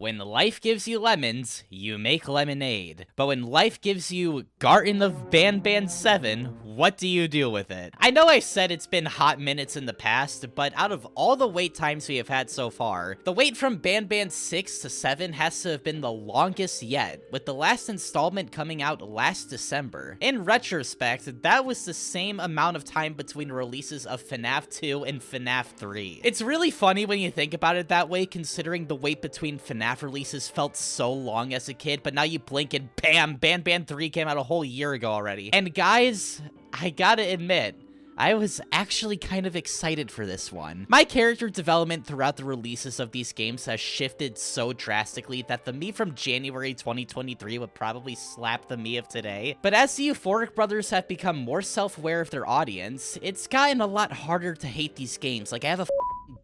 When life gives you lemons, you make lemonade. But when life gives you Garten of Banban 7, what do you do with it? I know I said it's been hot minutes in the past, but out of all the wait times we have had so far, the wait from Banban 6 to 7 has to have been the longest yet, with the last installment coming out last December. In retrospect, that was the same amount of time between releases of FNAF 2 and FNAF 3. It's really funny when you think about it that way, considering the wait between FNAF releases felt so long as a kid, but now you blink and bam, Banban 3 came out a whole year ago already. And guys, I gotta admit, I was actually kind of excited for this one. My character development throughout the releases of these games has shifted so drastically that the me from January 2023 would probably slap the me of today. But as the Euphoric Brothers have become more self-aware of their audience, it's gotten a lot harder to hate these games. Like, I have a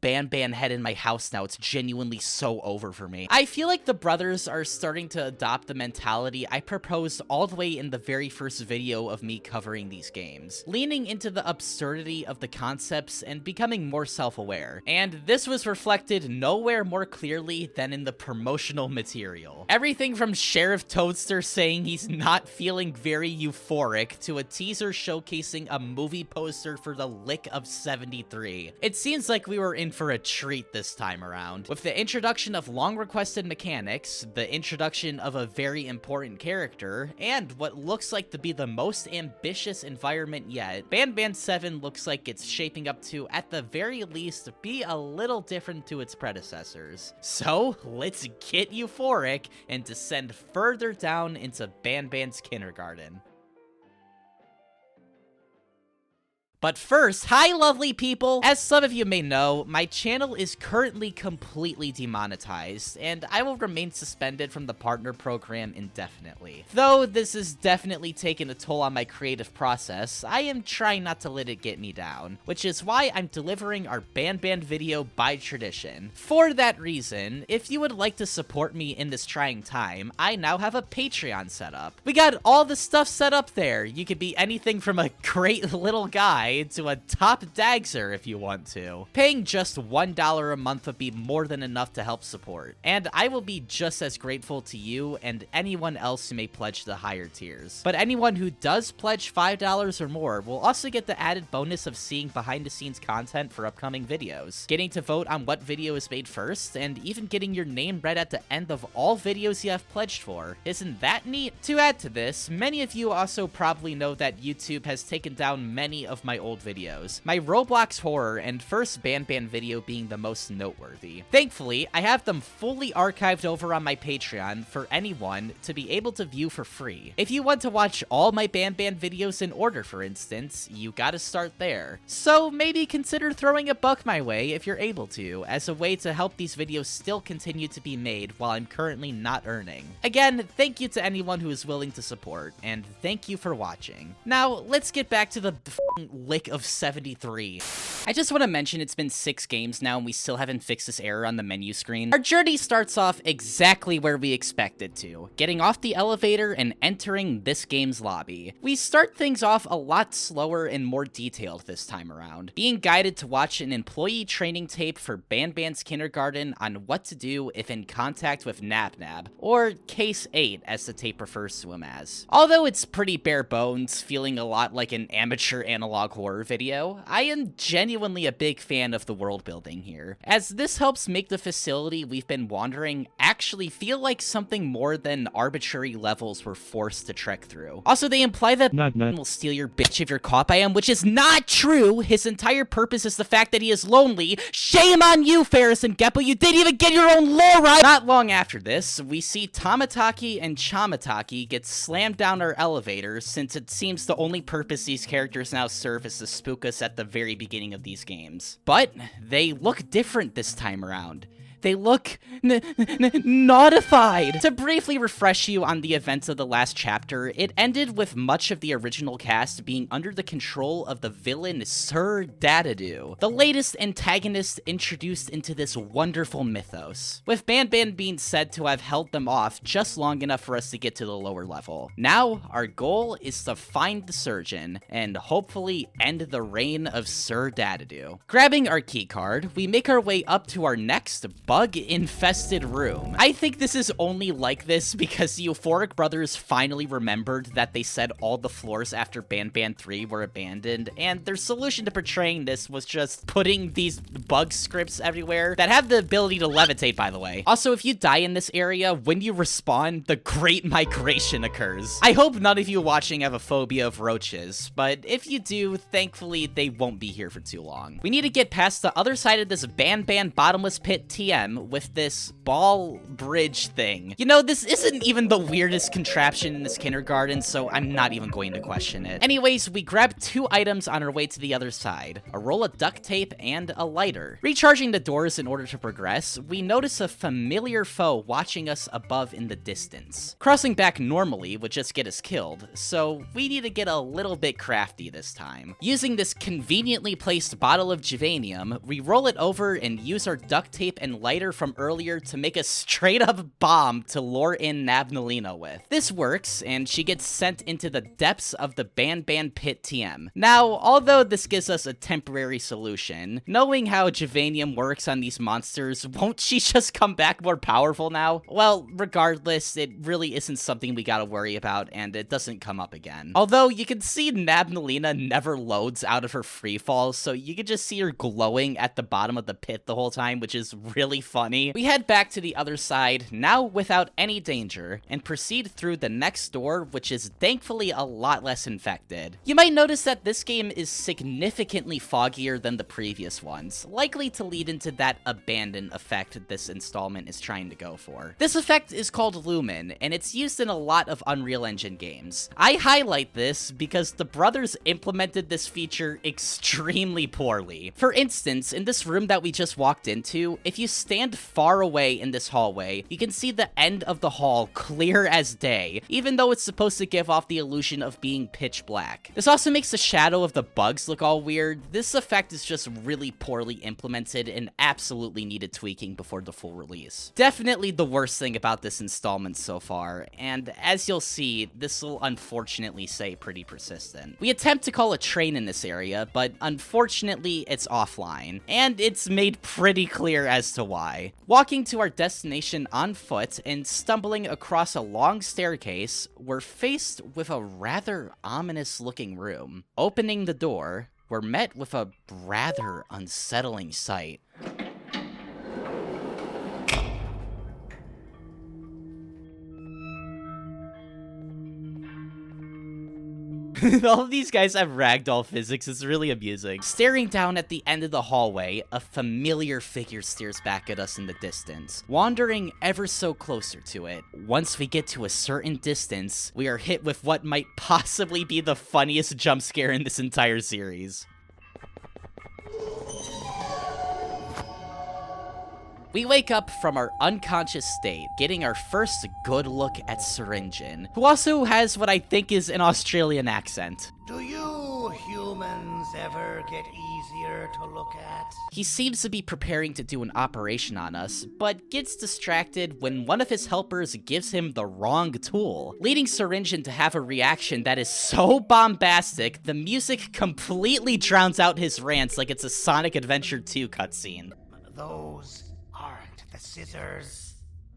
Banban head in my house now. It's genuinely so over for me. I feel like the brothers are starting to adopt the mentality I proposed all the way in the very first video of me covering these games, leaning into the absurdity of the concepts and becoming more self-aware. And this was reflected nowhere more clearly than in the promotional material. Everything from Sheriff Toadster saying he's not feeling very euphoric to a teaser showcasing a movie poster for the Lick of 73. It seems like we were in for a treat this time around. With the introduction of long-requested mechanics, the introduction of a very important character, and what looks like to be the most ambitious environment yet, Banban 7 looks like it's shaping up to, at the very least, be a little different to its predecessors. So, let's get euphoric and descend further down into Banban's kindergarten. But first, hi lovely people! As some of you may know, my channel is currently completely demonetized, and I will remain suspended from the partner program indefinitely. Though this has definitely taken a toll on my creative process, I am trying not to let it get me down, which is why I'm delivering our Banban video by tradition. For that reason, if you would like to support me in this trying time, I now have a Patreon set up. We got all the stuff set up there. You could be anything from a great little guy to a top dagser if you want to. Paying just $1 a month would be more than enough to help support, and I will be just as grateful to you and anyone else who may pledge the higher tiers. But anyone who does pledge $5 or more will also get the added bonus of seeing behind-the-scenes content for upcoming videos, getting to vote on what video is made first, and even getting your name read at the end of all videos you have pledged for. Isn't that neat? To add to this, many of you also probably know that YouTube has taken down many of my old videos, my Roblox horror and first Banban video being the most noteworthy. Thankfully, I have them fully archived over on my Patreon for anyone to be able to view for free. If you want to watch all my Banban videos in order, for instance, you gotta start there. So maybe consider throwing $1 my way if you're able to, as a way to help these videos still continue to be made while I'm currently not earning. Again, thank you to anyone who is willing to support, and thank you for watching. Now, let's get back to the Lick of 73. I just want to mention it's been 6 games now and we still haven't fixed this error on the menu screen. Our journey starts off exactly where we expected to, getting off the elevator and entering this game's lobby. We start things off a lot slower and more detailed this time around, being guided to watch an employee training tape for Banban's kindergarten on what to do if in contact with Nab Nab, or Case 8 as the tape refers to him as. Although it's pretty bare bones, feeling a lot like an amateur analog horror video, I am genuinely a big fan of the world building here, as this helps make the facility we've been wandering actually feel like something more than arbitrary levels we're forced to trek through. Also, they imply that will steal your bitch if you're caught by him, which is not true. His entire purpose is the fact that he is lonely. Shame on you, Ferris and Geppo, you didn't even get your own lore right! Not long after this, we see Tomataki and Chamataki get slammed down our elevator, since it seems the only purpose these characters now serve is to spook us at the very beginning of these games. But they look different this time around. They look notified. To briefly refresh you on the events of the last chapter, it ended with much of the original cast being under the control of the villain Sir Dadadoo, the latest antagonist introduced into this wonderful mythos, with Banban being said to have held them off just long enough for us to get to the lower level. Now, our goal is to find the surgeon and hopefully end the reign of Sir Dadadoo. Grabbing our keycard, we make our way up to our next bug-infested room. I think this is only like this because the Euphoric Brothers finally remembered that they said all the floors after Banban 3 were abandoned, and their solution to portraying this was just putting these bug scripts everywhere that have the ability to levitate, by the way. Also, if you die in this area, when you respawn, the Great Migration occurs. I hope none of you watching have a phobia of roaches, but if you do, thankfully, they won't be here for too long. We need to get past the other side of this Banban bottomless pit TM with this ball bridge thing. You know, this isn't even the weirdest contraption in this kindergarten, so I'm not even going to question it. Anyways, we grab 2 items on our way to the other side, a roll of duct tape and a lighter. Recharging the doors in order to progress, we notice a familiar foe watching us above in the distance. Crossing back normally would just get us killed, so we need to get a little bit crafty this time. Using this conveniently placed bottle of Juvanium, we roll it over and use our duct tape and lighter from earlier to make a straight up bomb to lure in Nabnalina with. This works, and she gets sent into the depths of the Banban pit TM. Now, although this gives us a temporary solution, knowing how Juvanium works on these monsters, won't she just come back more powerful now? Well, regardless, it really isn't something we gotta worry about, and it doesn't come up again. Although, you can see Nabnalina never loads out of her freefall, so you can just see her glowing at the bottom of the pit the whole time, which is really funny. We head back to the other side, now without any danger, and proceed through the next door, which is thankfully a lot less infected. You might notice that this game is significantly foggier than the previous ones, likely to lead into that abandon effect this installment is trying to go for. This effect is called Lumen, and it's used in a lot of Unreal Engine games. I highlight this because the brothers implemented this feature extremely poorly. For instance, in this room that we just walked into, if you stand far away in this hallway, you can see the end of the hall clear as day, even though it's supposed to give off the illusion of being pitch black. This also makes the shadow of the bugs look all weird. This effect is just really poorly implemented and absolutely needed tweaking before the full release. Definitely the worst thing about this installment so far, and as you'll see, this will unfortunately stay pretty persistent. We attempt to call a train in this area, but unfortunately it's offline, and it's made pretty clear as to why. Walking to our destination on foot and stumbling across a long staircase, we're faced with a rather ominous looking room. Opening the door, we're met with a rather unsettling sight. All of these guys have ragdoll physics. It's really amusing. Staring down at the end of the hallway, a familiar figure stares back at us in the distance, wandering ever so closer to it. Once we get to a certain distance, we are hit with what might possibly be the funniest jump scare in this entire series. We wake up from our unconscious state, getting our first good look at Syringin, who also has what I think is an Australian accent. Do you humans ever get easier to look at? He seems to be preparing to do an operation on us, but gets distracted when one of his helpers gives him the wrong tool, leading Syringin to have a reaction that is so bombastic, the music completely drowns out his rants like it's a Sonic Adventure 2 cutscene. Those aren't the scissors.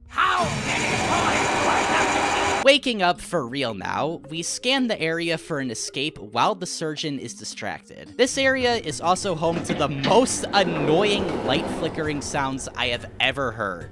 How many toys do I have to keep? Waking up for real now, we scan the area for an escape while the surgeon is distracted. This area is also home to the most annoying light flickering sounds I have ever heard.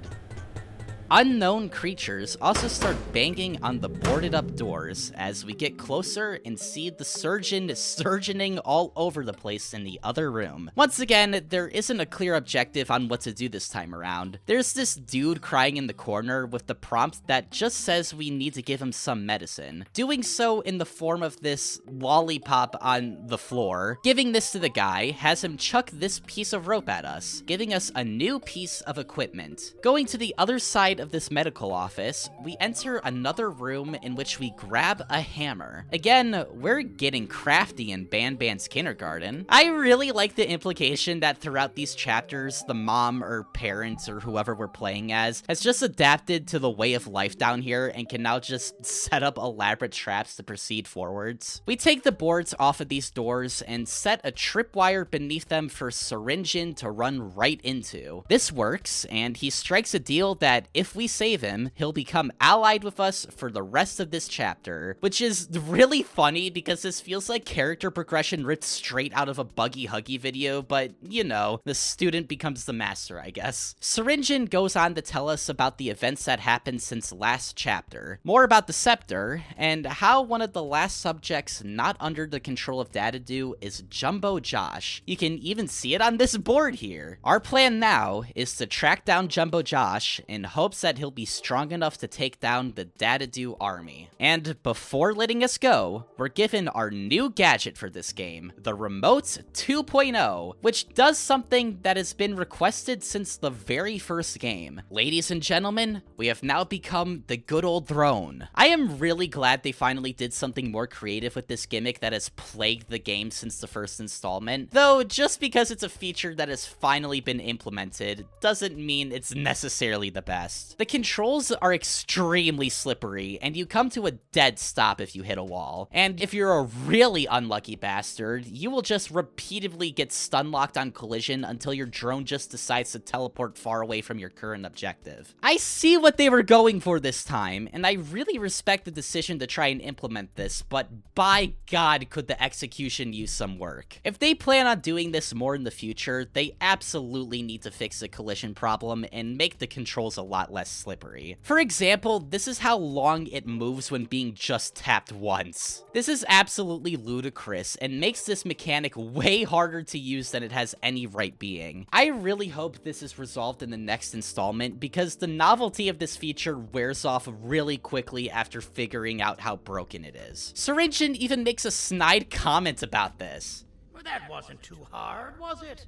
Unknown creatures also start banging on the boarded up doors as we get closer and see the surgeon surgeoning all over the place in the other room. Once again, there isn't a clear objective on what to do this time around. There's this dude crying in the corner with the prompt that just says we need to give him some medicine. Doing so in the form of this lollipop on the floor. Giving this to the guy has him chuck this piece of rope at us, giving us a new piece of equipment. Going to the other side outside of this medical office, we enter another room in which we grab a hammer. Again, we're getting crafty in Banban's kindergarten. I really like the implication that throughout these chapters, the mom or parents or whoever we're playing as has just adapted to the way of life down here and can now just set up elaborate traps to proceed forwards. We take the boards off of these doors and set a tripwire beneath them for Syringin to run right into. This works, and he strikes a deal that if we save him, he'll become allied with us for the rest of this chapter, which is really funny because this feels like character progression ripped straight out of a Buggy Huggy video, but you know, the student becomes the master, I guess. Syringin goes on to tell us about the events that happened since last chapter, more about the scepter, and how one of the last subjects not under the control of Dadadu is Jumbo Josh. You can even see it on this board here. Our plan now is to track down Jumbo Josh in hopes that he'll be strong enough to take down the Dadadu army. And before letting us go, we're given our new gadget for this game, the Remote 2.0, which does something that has been requested since the very first game. Ladies and gentlemen, we have now become the good old throne. I am really glad they finally did something more creative with this gimmick that has plagued the game since the first installment, though just because it's a feature that has finally been implemented doesn't mean it's necessarily the best. The controls are extremely slippery, and you come to a dead stop if you hit a wall, and if you're a really unlucky bastard, you will just repeatedly get stun locked on collision until your drone just decides to teleport far away from your current objective. I see what they were going for this time, and I really respect the decision to try and implement this, but by God, could the execution use some work. If they plan on doing this more in the future, they absolutely need to fix the collision problem and make the controls a lot less slippery. For example, this is how long it moves when being just tapped once. This is absolutely ludicrous and makes this mechanic way harder to use than it has any right being. I really hope this is resolved in the next installment because the novelty of this feature wears off really quickly after figuring out how broken it is. Syringin even makes a snide comment about this. Well, that wasn't too hard, was it?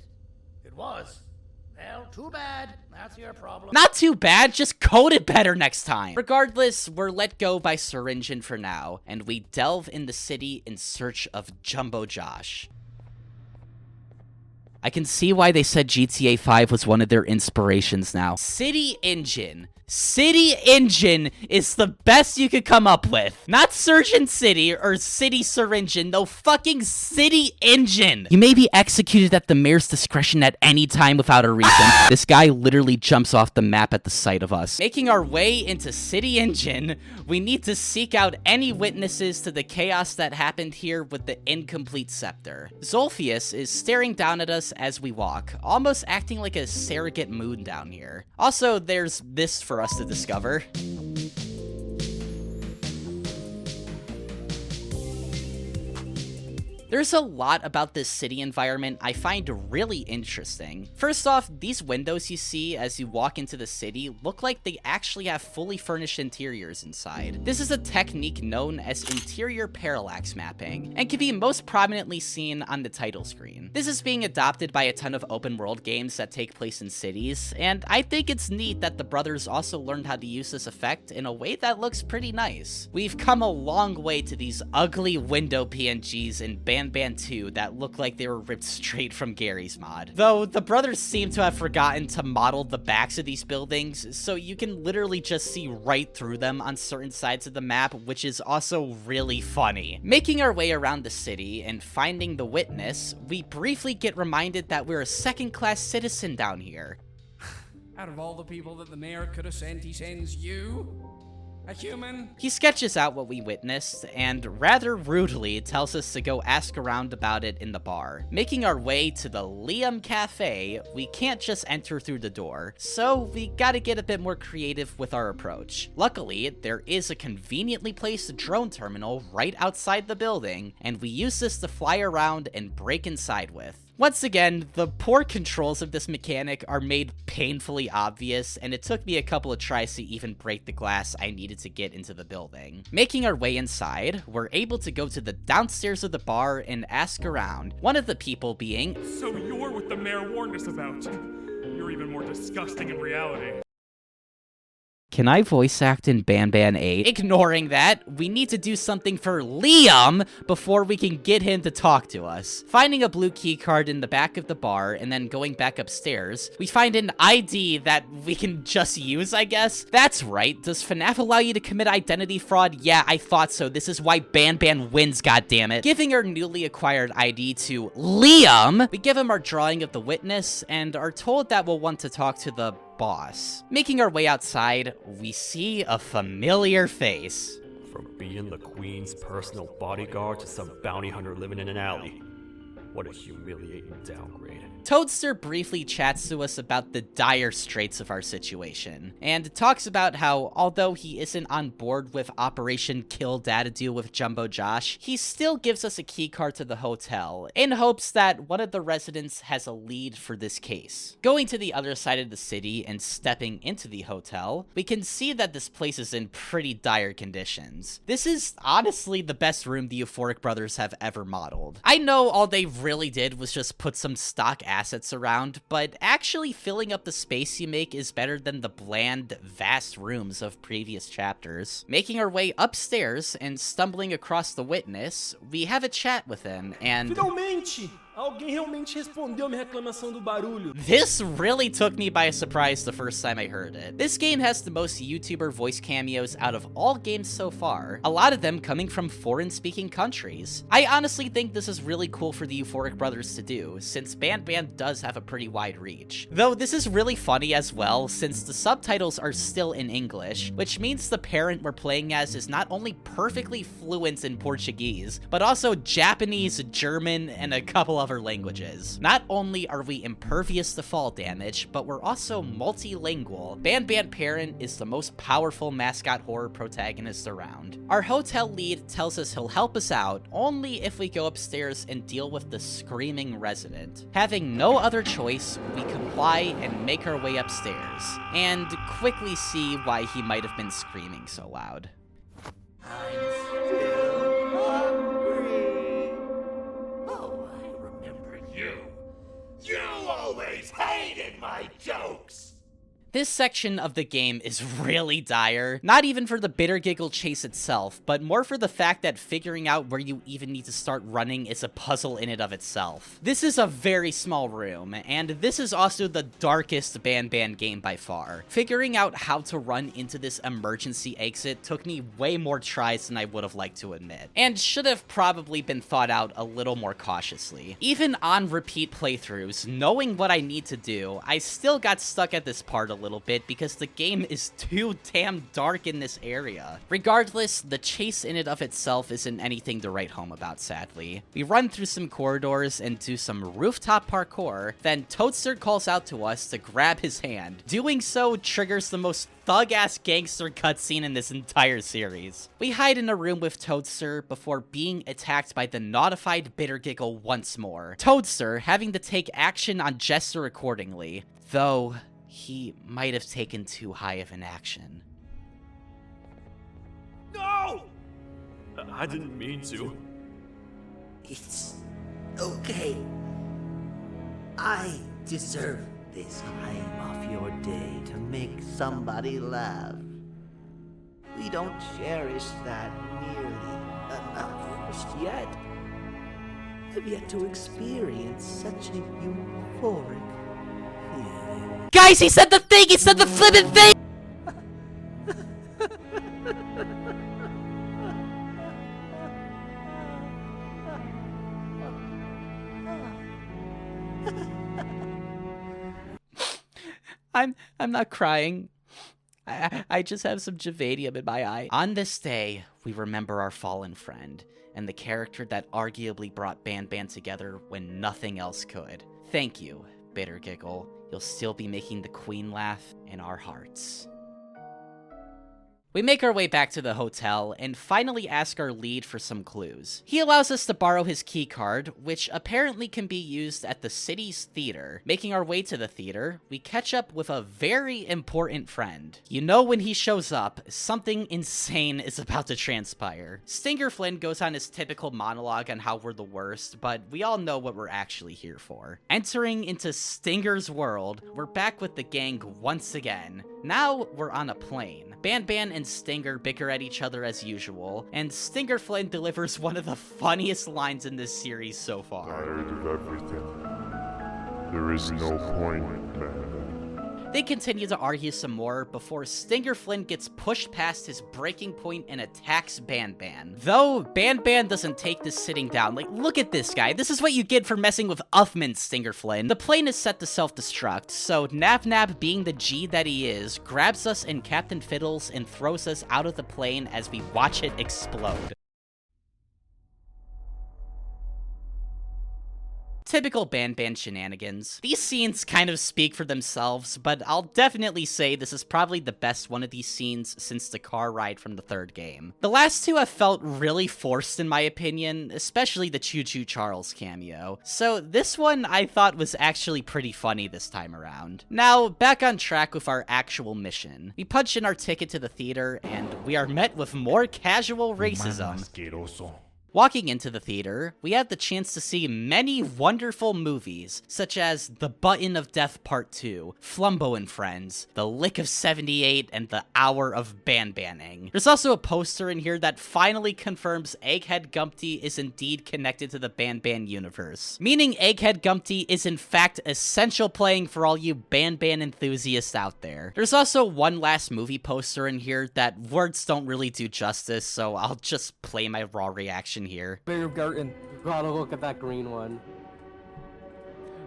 It was. Well, too bad. That's your problem. Not too bad, just code it better next time. Regardless, we're let go by Syringin for now, and we delve in the city in search of Jumbo Josh. I can see why they said GTA 5 was one of their inspirations now. City Engine. City Engine is the best you could come up with. Not Surgeon City or City Syringin, no fucking City Engine. You may be executed at the mayor's discretion at any time without a reason. This guy literally jumps off the map at the sight of us. Making our way into City Engine, we need to seek out any witnesses to the chaos that happened here with the incomplete scepter. Zolphius is staring down at us as we walk, almost acting like a surrogate moon down here. Also, there's this for us to discover. There's a lot about this city environment I find really interesting. First off, these windows you see as you walk into the city look like they actually have fully furnished interiors inside. This is a technique known as interior parallax mapping, and can be most prominently seen on the title screen. This is being adopted by a ton of open world games that take place in cities, and I think it's neat that the brothers also learned how to use this effect in a way that looks pretty nice. We've come a long way to these ugly window PNGs in Banban 2 that look like they were ripped straight from Gary's mod. Though, the brothers seem to have forgotten to model the backs of these buildings, so you can literally just see right through them on certain sides of the map, which is also really funny. Making our way around the city and finding the witness, we briefly get reminded that we're a second-class citizen down here. Out of all the people that the mayor could have sent, he sends you? A human? He sketches out what we witnessed, and rather rudely tells us to go ask around about it in the bar. Making our way to the Liam Cafe, we can't just enter through the door, so we gotta get a bit more creative with our approach. Luckily, there is a conveniently placed drone terminal right outside the building, and we use this to fly around and break inside with. Once again, the poor controls of this mechanic are made painfully obvious, and it took me a couple of tries to even break the glass I needed to get into the building. Making our way inside, we're able to go to the downstairs of the bar and ask around, one of the people being, So you're what the mayor warned us about. You're even more disgusting in reality. Can I voice act in Banban 8? Ignoring that, we need to do something for Liam before we can get him to talk to us. Finding a blue key card in the back of the bar and then going back upstairs, we find an ID that we can just use, I guess? That's right. Does FNAF allow you to commit identity fraud? Yeah, I thought so. This is why Banban wins, goddammit. Giving our newly acquired ID to Liam, we give him our drawing of the witness and are told that we'll want to talk to the boss. Making our way outside, we see a familiar face. From being the Queen's personal bodyguard to some bounty hunter living in an alley. What a humiliating downgrade. Toadster briefly chats to us about the dire straits of our situation, and talks about how, although he isn't on board with Operation Kill Dadadoo with Jumbo Josh, he still gives us a keycard to the hotel, in hopes that one of the residents has a lead for this case. Going to the other side of the city and stepping into the hotel, we can see that this place is in pretty dire conditions. This is honestly the best room the Euphoric Brothers have ever modeled. I know all they really did was just put some stock assets around, but actually filling up the space you make is better than the bland, vast rooms of previous chapters. Making our way upstairs and stumbling across the witness, we have a chat with him, and Finalmente! Alguém realmente respondeu minha reclamação do barulho. this really took me by surprise the first time I heard it. This game has the most YouTuber voice cameos out of all games so far, a lot of them coming from foreign-speaking countries. I honestly think this is really cool for the Euphoric Brothers to do, since Banban does have a pretty wide reach. Though this is really funny as well, since the subtitles are still in English, which means the parent we're playing as is not only perfectly fluent in Portuguese, but also Japanese, German, and a couple other languages. Not only are we impervious to fall damage, but we're also multilingual. Banban Parent is the most powerful mascot horror protagonist around. Our hotel lead tells us he'll help us out only if we go upstairs and deal with the screaming resident. Having no other choice, we comply and make our way upstairs, and quickly see why he might have been screaming so loud. I'm still hungry. Oh, I remember you. You always hated my jokes. This section of the game is really dire, not even for the bitter giggle chase itself, but more for the fact that figuring out where you even need to start running is a puzzle in and of itself. This is a very small room, and this is also the darkest Banban game by far. Figuring out how to run into this emergency exit took me way more tries than I would have liked to admit, and should have probably been thought out a little more cautiously. Even on repeat playthroughs, knowing what I need to do, I still got stuck at this part a little bit because the game is too damn dark in this area. Regardless, the chase in and of itself isn't anything to write home about, sadly. We run through some corridors and do some rooftop parkour, then Toadster calls out to us to grab his hand. Doing so triggers the most thug-ass gangster cutscene in this entire series. We hide in a room with Toadster before being attacked by the naughtified Bitter Giggle once more. Toadster having to take action on Jester accordingly, though he might have taken too high of an action. No! I didn't mean to. It's okay. I deserve this time off your day to make somebody laugh. We don't cherish that nearly enough just yet. I've yet to experience such a euphoric feeling. Guys, he said the thing! He said the flippin' thing! I'm not crying. I just have some Javadium in my eye. On this day, we remember our fallen friend, and the character that arguably brought Banban together when nothing else could. Thank you, Bitter Giggle. You'll still be making the Queen laugh in our hearts. We make our way back to the hotel and finally ask our lead for some clues. He allows us to borrow his key card, which apparently can be used at the city's theater. Making our way to the theater, we catch up with a very important friend. You know when he shows up, something insane is about to transpire. Stinger Flynn goes on his typical monologue on how we're the worst, but we all know what we're actually here for. Entering into Stinger's world, we're back with the gang once again. Now we're on a plane. Banban and Stinger bicker at each other as usual, and Stinger Flynn delivers one of the funniest lines in this series so far. Tired of everything. There is no point, man. They continue to argue some more before Stinger Flynn gets pushed past his breaking point and attacks Banban. Though, Banban doesn't take this sitting down. Like, look at this guy. This is what you get for messing with Uffman, Stinger Flynn. The plane is set to self-destruct, so Nab, being the G that he is, grabs us in Captain Fiddles and throws us out of the plane as we watch it explode. Typical Banban shenanigans. These scenes kind of speak for themselves, but I'll definitely say this is probably the best one of these scenes since the car ride from the third game. The last two have felt really forced in my opinion, especially the Choo Choo Charles cameo. So this one I thought was actually pretty funny this time around. Now, back on track with our actual mission. We punch in our ticket to the theater, and we are met with more casual racism. Walking into the theater, we had the chance to see many wonderful movies, such as The Button of Death Part 2, Flumbo and Friends, The Lick of 78, and The Hour of Banbanning. There's also a poster in here that finally confirms Egghead Gumpty is indeed connected to the Banban universe, meaning Egghead Gumpty is in fact essential playing for all you Banban enthusiasts out there. There's also one last movie poster in here that words don't really do justice, so I'll just play my raw reaction here. Bigger Garten. Gotta look at that green one.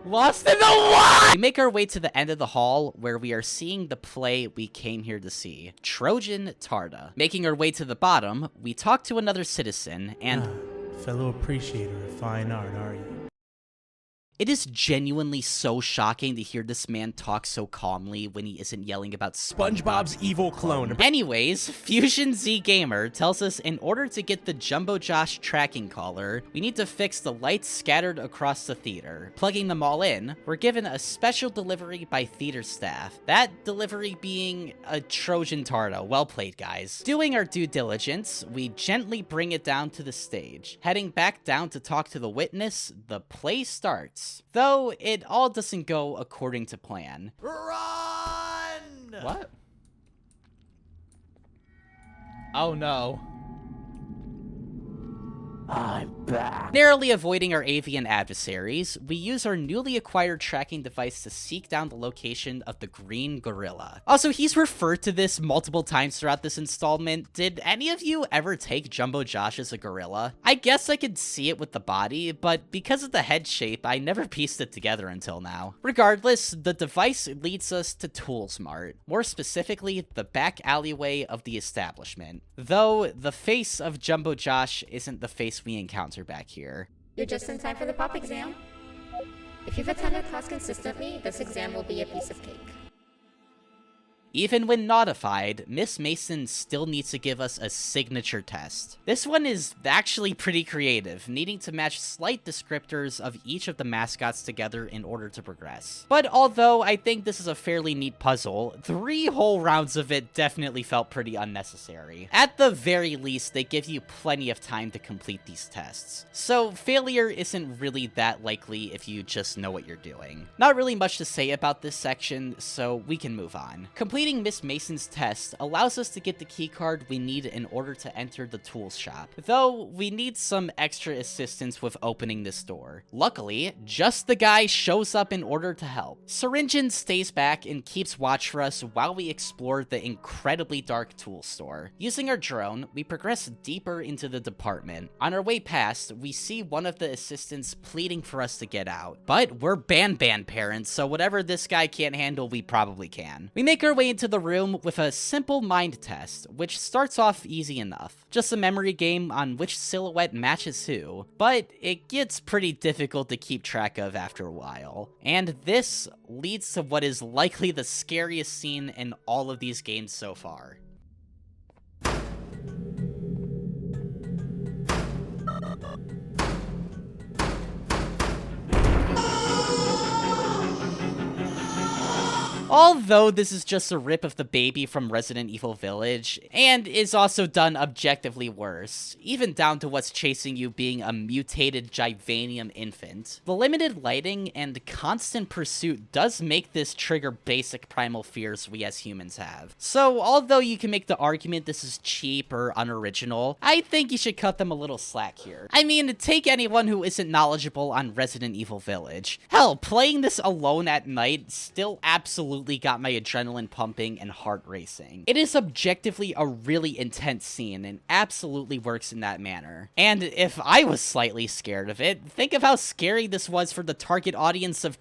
Lost in the what? We make our way to the end of the hall where we are seeing the play we came here to see, Trojan Tarda. Making our way to the bottom, we talk to another citizen and fellow appreciator of fine art, are you? It is genuinely so shocking to hear this man talk so calmly when he isn't yelling about SpongeBob's evil clone. Anyways, Fusion Z Gamer tells us in order to get the Jumbo Josh tracking collar, we need to fix the lights scattered across the theater. Plugging them all in, we're given a special delivery by theater staff. That delivery being a Trojan Tarda. Well played, guys. Doing our due diligence, we gently bring it down to the stage. Heading back down to talk to the witness, the play starts. Though it all doesn't go according to plan. Run! What? Oh no. I'm back. Narrowly avoiding our avian adversaries, we use our newly acquired tracking device to seek down the location of the green gorilla. Also, he's referred to this multiple times throughout this installment. Did any of you ever take Jumbo Josh as a gorilla? I guess I could see it with the body, but because of the head shape, I never pieced it together until now. Regardless, the device leads us to Tools Mart, more specifically, the back alleyway of the establishment. Though, the face of Jumbo Josh isn't the face we encounter back here. You're just in time for the pop exam. If you've attended class consistently, this exam will be a piece of cake. Even when notified, Miss Mason still needs to give us a signature test. This one is actually pretty creative, needing to match slight descriptors of each of the mascots together in order to progress. But although I think this is a fairly neat puzzle, 3 whole rounds of it definitely felt pretty unnecessary. At the very least, they give you plenty of time to complete these tests. So failure isn't really that likely if you just know what you're doing. Not really much to say about this section, so we can move on. Completing Miss Mason's test allows us to get the keycard we need in order to enter the tools shop, though we need some extra assistance with opening this door. Luckily, just the guy shows up in order to help. Syringan stays back and keeps watch for us while we explore the incredibly dark tool store. Using our drone, we progress deeper into the department. On our way past, we see one of the assistants pleading for us to get out, but we're Banban parents, so whatever this guy can't handle, we probably can. We make our way into the room with a simple mind test, which starts off easy enough. Just a memory game on which silhouette matches who, but it gets pretty difficult to keep track of after a while. And this leads to what is likely the scariest scene in all of these games so far. Although this is just a rip of the baby from Resident Evil Village, and is also done objectively worse, even down to what's chasing you being a mutated Givanium infant. The limited lighting and constant pursuit does make this trigger basic primal fears we as humans have. So although you can make the argument this is cheap or unoriginal, I think you should cut them a little slack here. I mean, take anyone who isn't knowledgeable on Resident Evil Village. Hell, playing this alone at night still absolutely got my adrenaline pumping and heart racing. It is objectively a really intense scene and absolutely works in that manner. And if I was slightly scared of it, think of how scary this was for the target audience of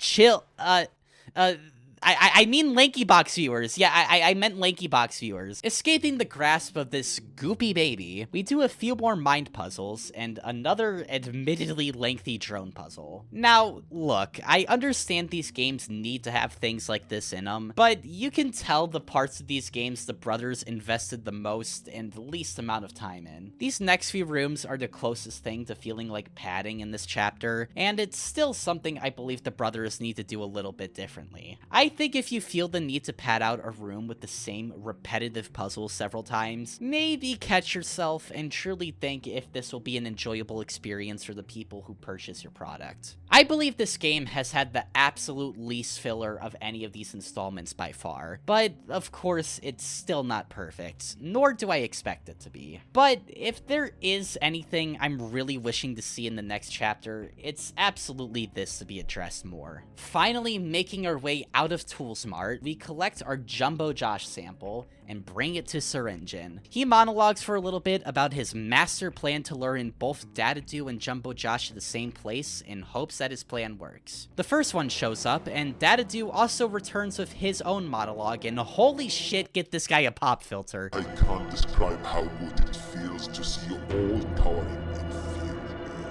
I mean Lanky Box viewers. Yeah, I meant Lanky Box viewers. Escaping the grasp of this goopy baby, we do a few more mind puzzles and another admittedly lengthy drone puzzle. Now, look, I understand these games need to have things like this in them, but you can tell the parts of these games the brothers invested the most and least amount of time in. These next few rooms are the closest thing to feeling like padding in this chapter, and it's still something I believe the brothers need to do a little bit differently. I think if you feel the need to pad out a room with the same repetitive puzzle several times, maybe catch yourself and truly think if this will be an enjoyable experience for the people who purchase your product. I believe this game has had the absolute least filler of any of these installments by far, but of course it's still not perfect, nor do I expect it to be. But if there is anything I'm really wishing to see in the next chapter, it's absolutely this to be addressed more. Finally making our way out of Tools Mart, we collect our Jumbo Josh sample and bring it to Syringin. He monologues for a little bit about his master plan to lure in both Dadadu and Jumbo Josh to the same place in hopes that his plan works. The first one shows up, and Dadadu also returns with his own monologue, and holy shit, get this guy a pop filter. I can't describe how good it feels to see you all towering in fear.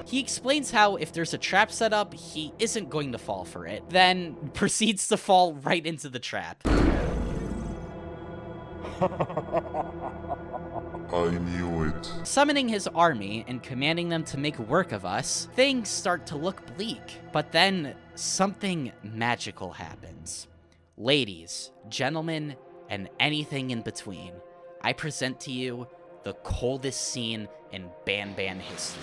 He explains how if there's a trap set up, he isn't going to fall for it, then proceeds to fall right into the trap. I knew it. Summoning his army and commanding them to make work of us, things start to look bleak. But then, something magical happens. Ladies, gentlemen, and anything in between, I present to you the coldest scene in Banban history.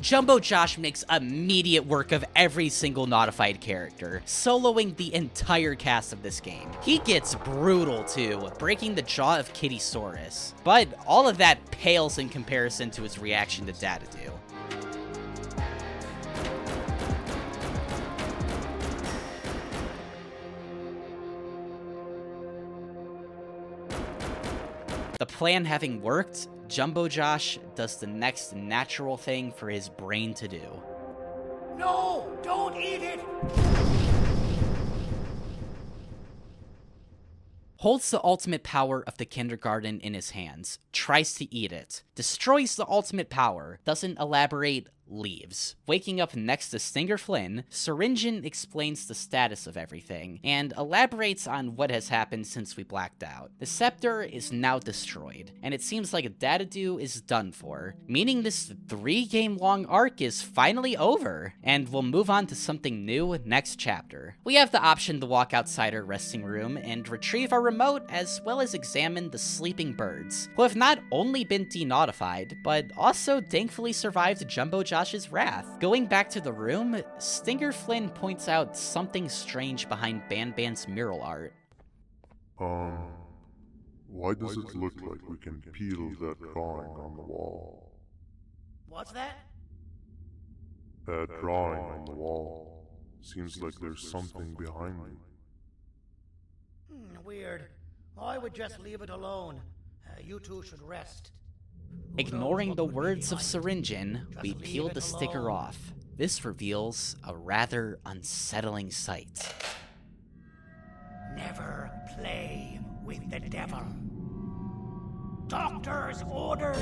Jumbo Josh makes immediate work of every single Notified character, soloing the entire cast of this game. He gets brutal too, breaking the jaw of Kittysaurus. But all of that pales in comparison to his reaction to Dadadu. The plan having worked, Jumbo Josh does the next natural thing for his brain to do. No! Don't eat it! Holds the ultimate power of the kindergarten in his hands, tries to eat it, destroys the ultimate power, doesn't elaborate, leaves. Waking up next to Stinger Flynn, Syringin explains the status of everything, and elaborates on what has happened since we blacked out. The scepter is now destroyed, and it seems like Dadadu is done for, meaning this 3-game-long arc is finally over, and we'll move on to something new next chapter. We have the option to walk outside our resting room and retrieve our remote, as well as examine the sleeping birds, who have not only been denotified, but also thankfully survived Jumbo Josh's wrath. Going back to the room, Stinger Flynn points out something strange behind Banban's mural art. Why does it look like we can peel that drawing on the wall? What's that? That drawing on the wall. Seems like there's something behind it. Weird. I would just leave it alone. You two should rest. Ignoring the words of Syringin, we peel the sticker off. This reveals a rather unsettling sight. Never play with the devil. Doctor's orders!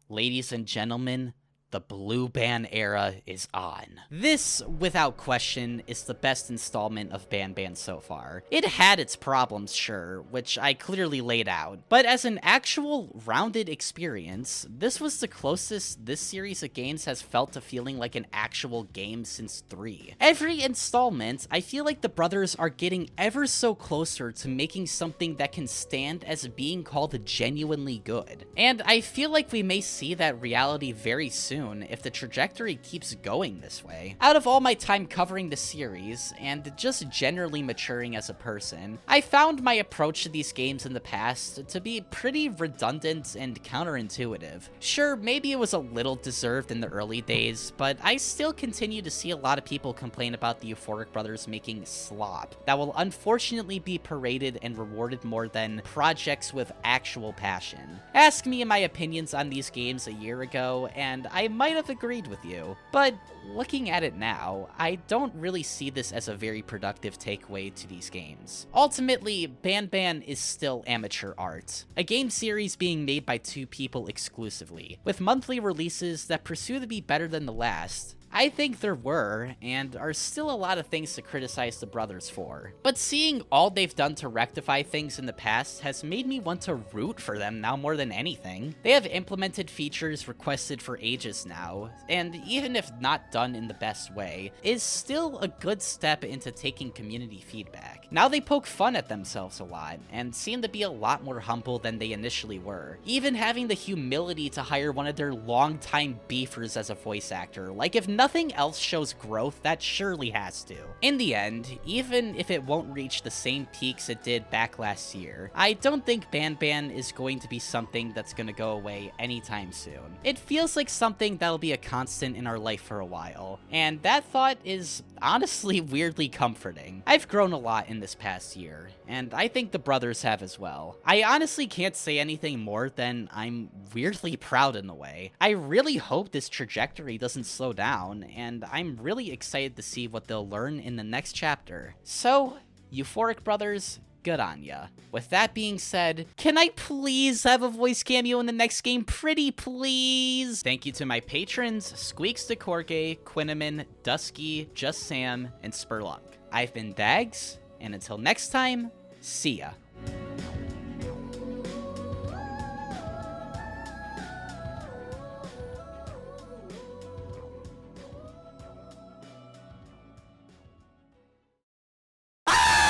Ladies and gentlemen, The blue ban era is on. This, without question, is the best installment of Banban so far. It had its problems, sure, which I clearly laid out, but as an actual rounded experience, this was the closest this series of games has felt to feeling like an actual game since 3. Every installment, I feel like the brothers are getting ever so closer to making something that can stand as being called genuinely good. And I feel like we may see that reality very soon if the trajectory keeps going this way. Out of all my time covering the series, and just generally maturing as a person, I found my approach to these games in the past to be pretty redundant and counterintuitive. Sure, maybe it was a little deserved in the early days, but I still continue to see a lot of people complain about the Euphoric Brothers making slop that will unfortunately be paraded and rewarded more than projects with actual passion. Ask me my opinions on these games a year ago, and I might have agreed with you, but looking at it now, I don't really see this as a very productive takeaway to these games. Ultimately, Banban is still amateur art, a game series being made by 2 people exclusively, with monthly releases that pursue to be better than the last. I think there were, and are still a lot of things to criticize the brothers for. But seeing all they've done to rectify things in the past has made me want to root for them now more than anything. They have implemented features requested for ages now, and even if not done in the best way, is still a good step into taking community feedback. Now they poke fun at themselves a lot, and seem to be a lot more humble than they initially were, even having the humility to hire one of their longtime beefers as a voice actor. Like, if nothing else shows growth, that surely has to. In the end, even if it won't reach the same peaks it did back last year, I don't think Banban is going to be something that's gonna go away anytime soon. It feels like something that'll be a constant in our life for a while, and that thought is honestly weirdly comforting. I've grown a lot in this past year, and I think the brothers have as well. I honestly can't say anything more than I'm weirdly proud in a way. I really hope this trajectory doesn't slow down, and I'm really excited to see what they'll learn in the next chapter. So, Euphoric Brothers, good on ya. With that being said, can I please have a voice cameo in the next game? Pretty please! Thank you to my patrons, Squeaks DeCorge, Quinnaman, Dusky, Just Sam, and Spurlunk. I've been Dags, and until next time, see ya.